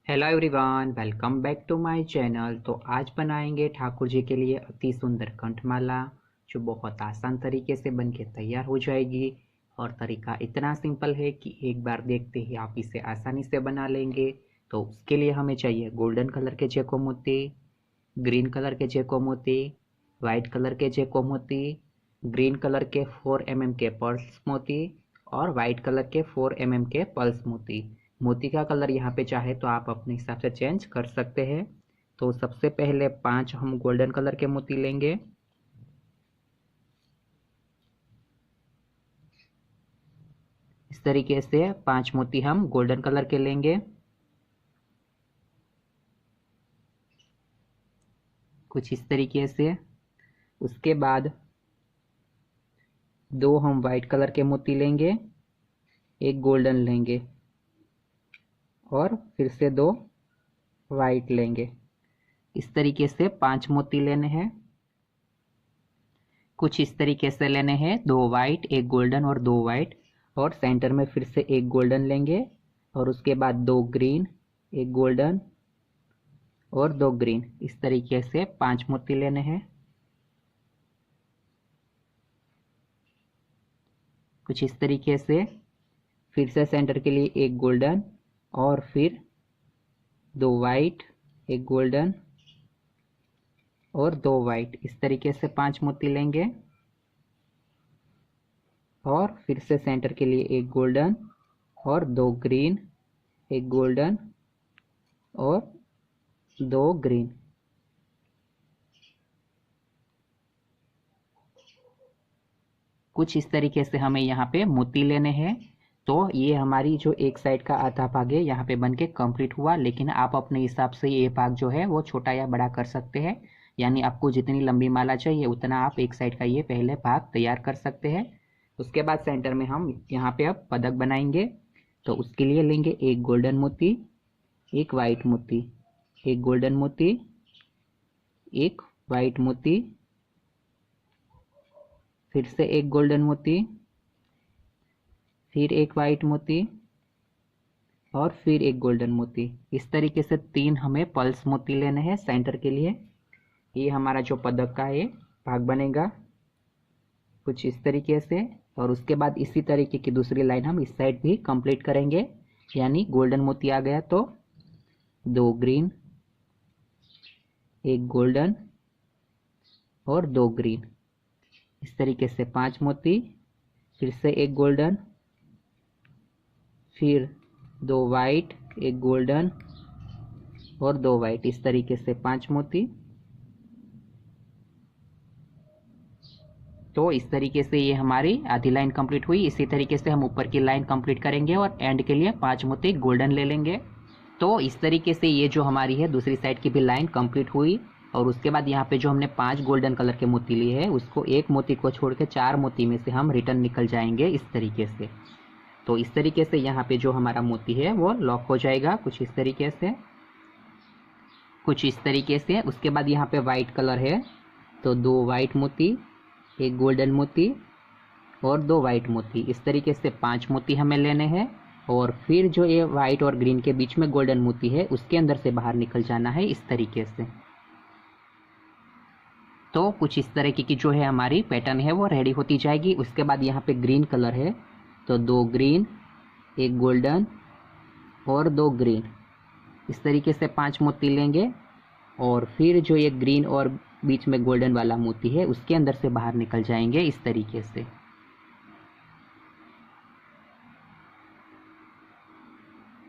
Hello everyone, welcome back to my channel. तो आज बनाएंगे ठाकुर जी के लिए अति सुंदर कंठमाला, जो बहुत आसान तरीके से बनके तैयार हो जाएगी। और तरीका इतना सिंपल है कि एक बार देखते ही आप इसे आसानी से बना लेंगे। तो उसके लिए हमें चाहिए गोल्डन कलर के जेको मोती, ग्रीन कलर के जेको मोती, वाइट कलर के जेको मोती, ग्रीन कलर के 4 mm के पर्ल्स मोती और वाइट कलर के 4 mm के पल्स मोती। मोती का कलर यहाँ पे चाहे तो आप अपने हिसाब से चेंज कर सकते हैं। तो सबसे पहले 5 हम गोल्डन कलर के मोती लेंगे। इस तरीके से 5 मोती हम गोल्डन कलर के लेंगे। कुछ इस तरीके से। उसके बाद 2 हम वाइट कलर के मोती लेंगे, एक गोल्डन लेंगे और फिर से 2 वाइट लेंगे। इस तरीके से 5 मोती लेने हैं। कुछ इस तरीके से लेने हैं, 2 वाइट, एक गोल्डन और 2 वाइट, और सेंटर में फिर से एक गोल्डन लेंगे और उसके बाद 2 ग्रीन, एक गोल्डन और 2 ग्रीन। इस तरीके से 5 मोती लेने हैं। कुछ इस तरीके से। फिर से सेंटर के लिए एक गोल्डन और फिर 2 वाइट, एक गोल्डन और 2 वाइट। इस तरीके से 5 मोती लेंगे और फिर से सेंटर के लिए एक गोल्डन और 2 ग्रीन, एक गोल्डन और 2 ग्रीन। कुछ इस तरीके से हमें यहाँ पे मोती लेने हैं। तो ये हमारी जो एक साइड का आधा भाग है यहाँ पे बनके कंप्लीट हुआ, लेकिन आप अपने हिसाब से ये भाग जो है वो छोटा या बड़ा कर सकते हैं। यानी आपको जितनी लंबी माला चाहिए उतना आप एक साइड का ये पहले भाग तैयार कर सकते हैं। उसके बाद सेंटर में हम यहाँ पे अब पदक बनाएंगे। तो उसके लिए लेंगे एक गोल्डन मोती, एक वाइट मोती, एक गोल्डन मोती, एक वाइट मोती, फिर से एक गोल्डन मोती, फिर एक वाइट मोती और फिर एक गोल्डन मोती। इस तरीके से 3 हमें पल्स मोती लेने हैं सेंटर के लिए। ये हमारा जो पदक का है भाग बनेगा कुछ इस तरीके से। और उसके बाद इसी तरीके की दूसरी लाइन हम इस साइड भी कंप्लीट करेंगे। यानी गोल्डन मोती आ गया तो 2 ग्रीन, एक गोल्डन और 2 ग्रीन। इस तरीके से 5 मोती, फिर से एक गोल्डन, फिर 2 वाइट, एक गोल्डन और 2 वाइट। इस तरीके से 5 मोती। तो इस तरीके से ये हमारी आधी लाइन कंप्लीट हुई। इसी तरीके से हम ऊपर की लाइन कंप्लीट करेंगे और एंड के लिए 5 मोती गोल्डन ले लेंगे। तो इस तरीके से ये जो हमारी है दूसरी साइड की भी लाइन कंप्लीट हुई। और उसके बाद यहाँ पे जो हमने 5 गोल्डन कलर के मोती लिए हैं उसको एक मोती को छोड़ के 4 मोती में से हम रिटर्न निकल जाएंगे इस तरीके से। तो इस तरीके से यहाँ पे जो हमारा मोती है वो लॉक हो जाएगा कुछ इस तरीके से, कुछ इस तरीके से। उसके बाद यहाँ पे वाइट कलर है तो 2 वाइट मोती, एक गोल्डन मोती और 2 वाइट मोती। इस तरीके से 5 मोती हमें लेने हैं। और फिर जो ये वाइट और ग्रीन के बीच में गोल्डन मोती है उसके अंदर से बाहर निकल जाना है इस तरीके से। तो कुछ इस तरीके की जो है हमारी पैटर्न है वो रेडी होती जाएगी। उसके बाद यहाँ पे ग्रीन कलर है तो 2 ग्रीन, एक गोल्डन और 2 ग्रीन। इस तरीके से 5 मोती लेंगे और फिर जो ये ग्रीन और बीच में गोल्डन वाला मोती है उसके अंदर से बाहर निकल जाएंगे इस तरीके से।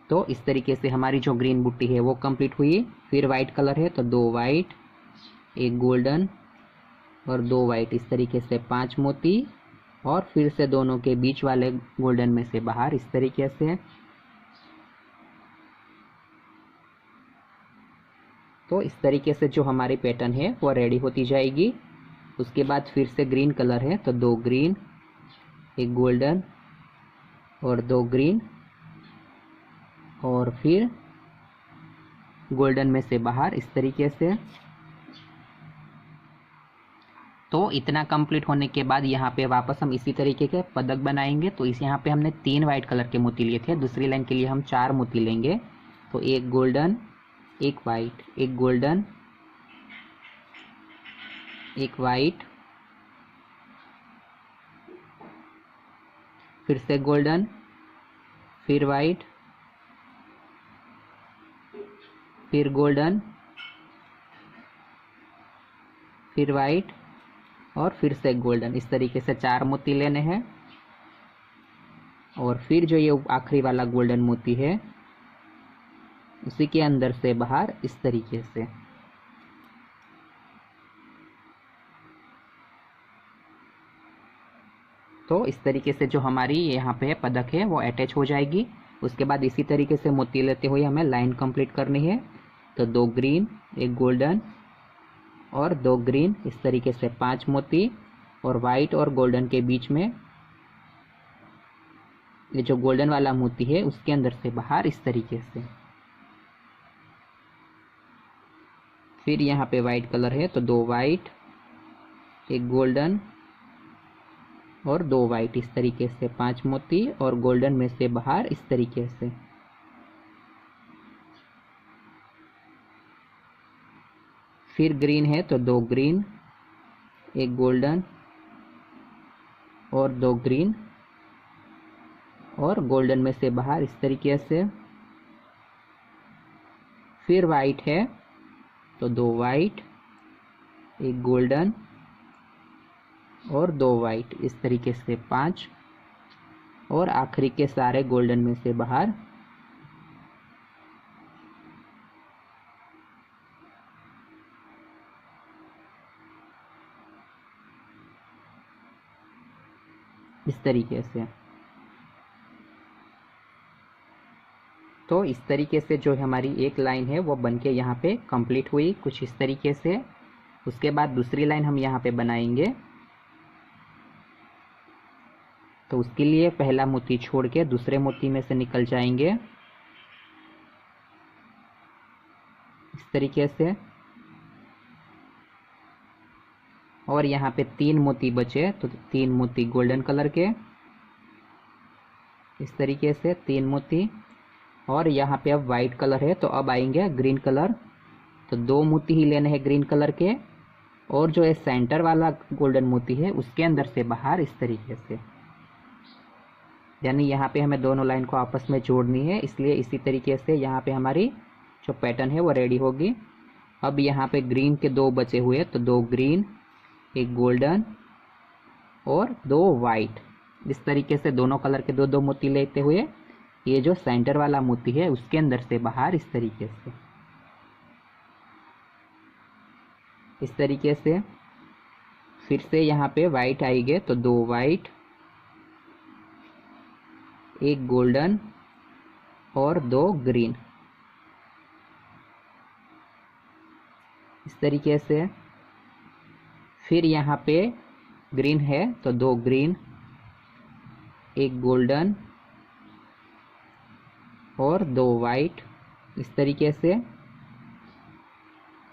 तो इस तरीके से हमारी जो ग्रीन बुट्टी है वो कंप्लीट हुई। फिर वाइट कलर है तो 2 वाइट, एक गोल्डन और 2 वाइट। इस तरीके से 5 मोती और फिर से दोनों के बीच वाले गोल्डन में से बाहर इस तरीके से। तो इस तरीके से जो हमारी पैटर्न है वो रेडी होती जाएगी। उसके बाद फिर से ग्रीन कलर है तो 2 ग्रीन, एक गोल्डन और 2 ग्रीन और फिर गोल्डन में से बाहर इस तरीके से। तो इतना कंप्लीट होने के बाद यहाँ पे वापस हम इसी तरीके के पदक बनाएंगे। तो इस यहाँ पे हमने 3 वाइट कलर के मोती लिए थे, दूसरी लाइन के लिए हम 4 मोती लेंगे तो एक गोल्डन, एक वाइट, एक गोल्डन, एक वाइट, फिर से गोल्डन, फिर वाइट, फिर गोल्डन, फिर वाइट और फिर से गोल्डन। इस तरीके से 4 मोती लेने हैं और फिर जो ये आखिरी वाला गोल्डन मोती है उसी के अंदर से बाहर इस तरीके से। तो इस तरीके से जो हमारी यहाँ पे पदक है वो अटैच हो जाएगी। उसके बाद इसी तरीके से मोती लेते हुए हमें लाइन कंप्लीट करनी है। तो 2 ग्रीन, एक गोल्डन और 2 ग्रीन, इस तरीके से 5 मोती और वाइट और गोल्डन के बीच में ये जो गोल्डन वाला मोती है उसके अंदर से बाहर इस तरीके से। फिर यहाँ पे वाइट कलर है तो 2 वाइट, एक गोल्डन और 2 वाइट, इस तरीके से 5 मोती और गोल्डन में से बाहर इस तरीके से। फिर ग्रीन है तो 2 ग्रीन, एक गोल्डन और 2 ग्रीन और गोल्डन में से बाहर इस तरीके से। फिर वाइट है तो 2 वाइट, एक गोल्डन और 2 वाइट, इस तरीके से 5 और आखिरी के सारे गोल्डन में से बाहर। इस तरीके से। तो इस तरीके से जो हमारी एक लाइन है वो बनके यहाँ पे कंप्लीट हुई कुछ इस तरीके से। उसके बाद दूसरी लाइन हम यहाँ पे बनाएंगे। तो उसके लिए पहला मोती छोड़ के दूसरे मोती में से निकल जाएंगे इस तरीके से। और यहाँ पे 3 मोती बचे तो 3 मोती गोल्डन कलर के, इस तरीके से 3 मोती। और यहाँ पे अब वाइट कलर है तो अब आएंगे ग्रीन कलर, तो 2 मोती ही लेने हैं ग्रीन कलर के और जो है सेंटर वाला गोल्डन मोती है उसके अंदर से बाहर इस तरीके से। यानी यहाँ पे हमें दोनों लाइन को आपस में जोड़नी है, इसलिए इसी तरीके से यहाँ पे हमारी जो पैटर्न है वो रेडी होगी। अब यहाँ पे ग्रीन के 2 बचे हुए तो 2 ग्रीन, एक गोल्डन और 2 वाइट, इस तरीके से दोनों कलर के 2-2 मोती लेते हुए ये जो सेंटर वाला मोती है उसके अंदर से बाहर इस तरीके से। इस तरीके से फिर से यहाँ पे वाइट आएंगे तो 2 वाइट, एक गोल्डन और 2 ग्रीन, इस तरीके से। फिर यहाँ पे ग्रीन है तो 2 ग्रीन, एक गोल्डन और 2 वाइट, इस तरीके से।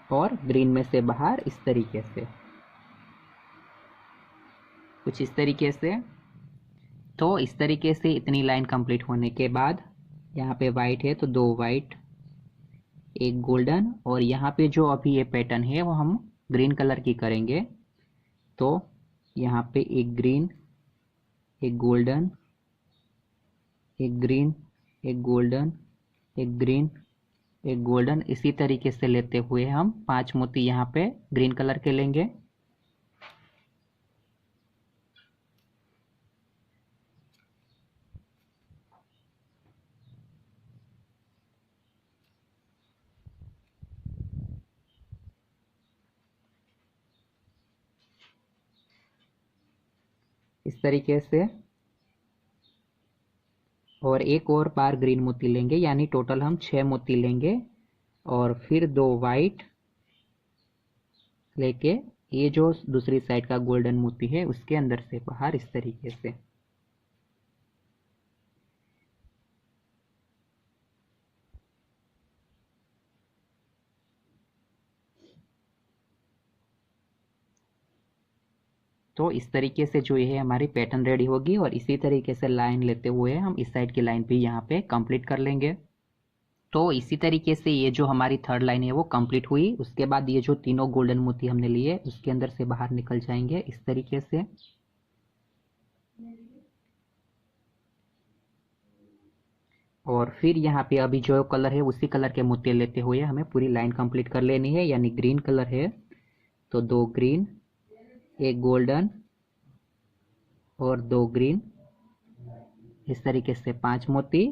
और ग्रीन में से बाहर इस तरीके से, कुछ इस तरीके से। तो इस तरीके से इतनी लाइन कंप्लीट होने के बाद यहाँ पे वाइट है तो 2 वाइट, एक गोल्डन और यहाँ पे जो अभी ये पैटर्न है वो हम ग्रीन कलर की करेंगे। तो यहाँ पे एक ग्रीन, एक गोल्डन, एक ग्रीन, एक गोल्डन, एक ग्रीन, एक गोल्डन, इसी तरीके से लेते हुए हम 5 मोती यहाँ पे ग्रीन कलर के लेंगे। इस तरीके से। और एक और बार ग्रीन मोती लेंगे, यानी टोटल हम 6 मोती लेंगे। और फिर 2 वाइट लेके ये जो दूसरी साइड का गोल्डन मोती है उसके अंदर से बाहर इस तरीके से। तो इस तरीके से जो ये हमारी पैटर्न रेडी होगी और इसी तरीके से लाइन लेते हुए हम इस साइड की लाइन भी यहाँ पे कंप्लीट कर लेंगे। तो इसी तरीके से ये जो हमारी थर्ड लाइन है वो कंप्लीट हुई। उसके बाद ये जो तीनों गोल्डन मोती हमने लिए उसके अंदर से बाहर निकल जाएंगे इस तरीके से। और फिर यहाँ पे अभी जो कलर है उसी कलर के मोती लेते हुए हमें पूरी लाइन कंप्लीट कर लेनी है, यानी ग्रीन कलर है तो 2 ग्रीन, 1 गोल्डन और 2 ग्रीन, इस तरीके से 5 मोती।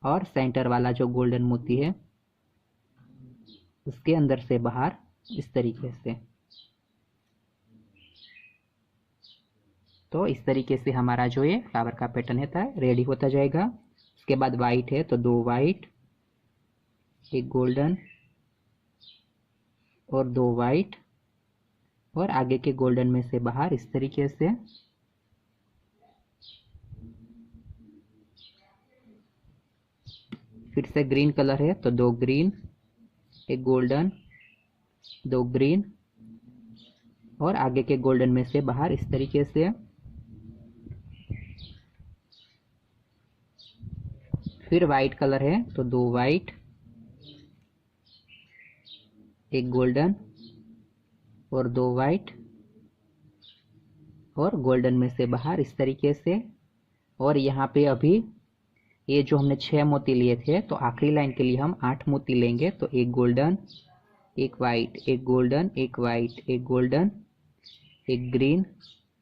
और सेंटर वाला जो गोल्डन मोती है उसके अंदर से बाहर इस तरीके से। तो इस तरीके से हमारा जो ये फ्लावर का पैटर्न है रेडी होता जाएगा। उसके बाद वाइट है तो 2 वाइट, 1 गोल्डन और 2 वाइट, और आगे के गोल्डन में से बाहर इस तरीके से। फिर से ग्रीन कलर है तो 2 ग्रीन, 1 गोल्डन, 2 ग्रीन और आगे के गोल्डन में से बाहर इस तरीके से। फिर वाइट कलर है तो 2 वाइट, 1 गोल्डन और 2 वाइट और गोल्डन में से बाहर इस तरीके से। और यहाँ पे अभी ये जो हमने 6 मोती लिए थे तो आखिरी लाइन के लिए हम 8 मोती लेंगे। तो 1 golden, 1 white, 1 golden, 1 white, 1 golden, 1 green,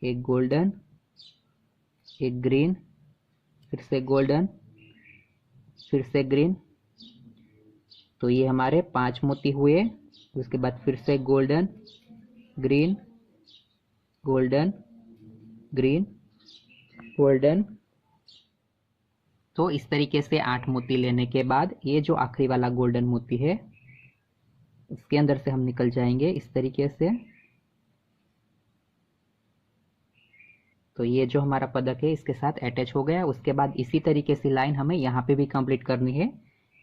1 golden, 1 green, फिर से गोल्डन, फिर से ग्रीन। तो ये हमारे 5 मोती हुए। उसके बाद फिर से golden, green, golden, green, golden. तो इस तरीके से 8 मोती लेने के बाद ये जो आखिरी वाला गोल्डन मोती है उसके अंदर से हम निकल जाएंगे इस तरीके से। तो ये जो हमारा पदक है इसके साथ अटैच हो गया। उसके बाद इसी तरीके से लाइन हमें यहाँ पे भी कंप्लीट करनी है,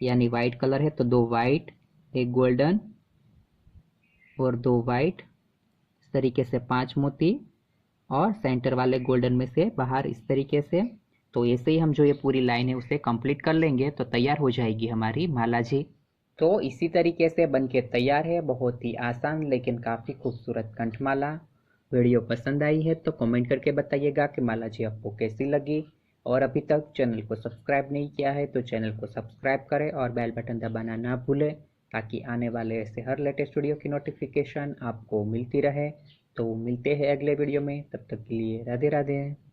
यानी वाइट कलर है तो 2 वाइट, 1 गोल्डन और 2 वाइट, इस तरीके से 5 मोती और सेंटर वाले गोल्डन में से बाहर इस तरीके से। तो ऐसे ही हम जो ये पूरी लाइन है उसे कंप्लीट कर लेंगे तो तैयार हो जाएगी हमारी माला जी। तो इसी तरीके से बनके तैयार है, बहुत ही आसान लेकिन काफ़ी खूबसूरत कंठमाला। वीडियो पसंद आई है तो कमेंट करके बताइएगा कि माला जी आपको कैसी लगी। और अभी तक चैनल को सब्सक्राइब नहीं किया है तो चैनल को सब्सक्राइब करें और बेल बटन दबाना ना भूलें, ताकि आने वाले ऐसे हर लेटेस्ट वीडियो की नोटिफिकेशन आपको मिलती रहे। तो मिलते हैं अगले वीडियो में, तब तक के लिए राधे राधे।